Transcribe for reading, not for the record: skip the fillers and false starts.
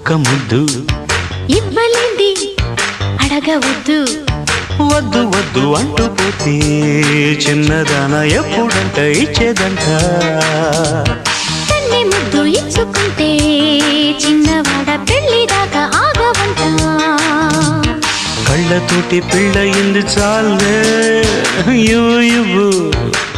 ఒక్క ముద్దు ఇవ్వలేంది అడగవద్దు వద్దు వద్దు అంటూ పోతే చిన్నదాన ఎప్పుడంట ఇచ్చేదంట తన్ని ముద్దు ఇచ్చుకుంటే చిన్నవాడ పెళ్లి దాకా ఆగవంట కళ్ళతోటి పెళ్ళయింది చాలే ఇవ్వు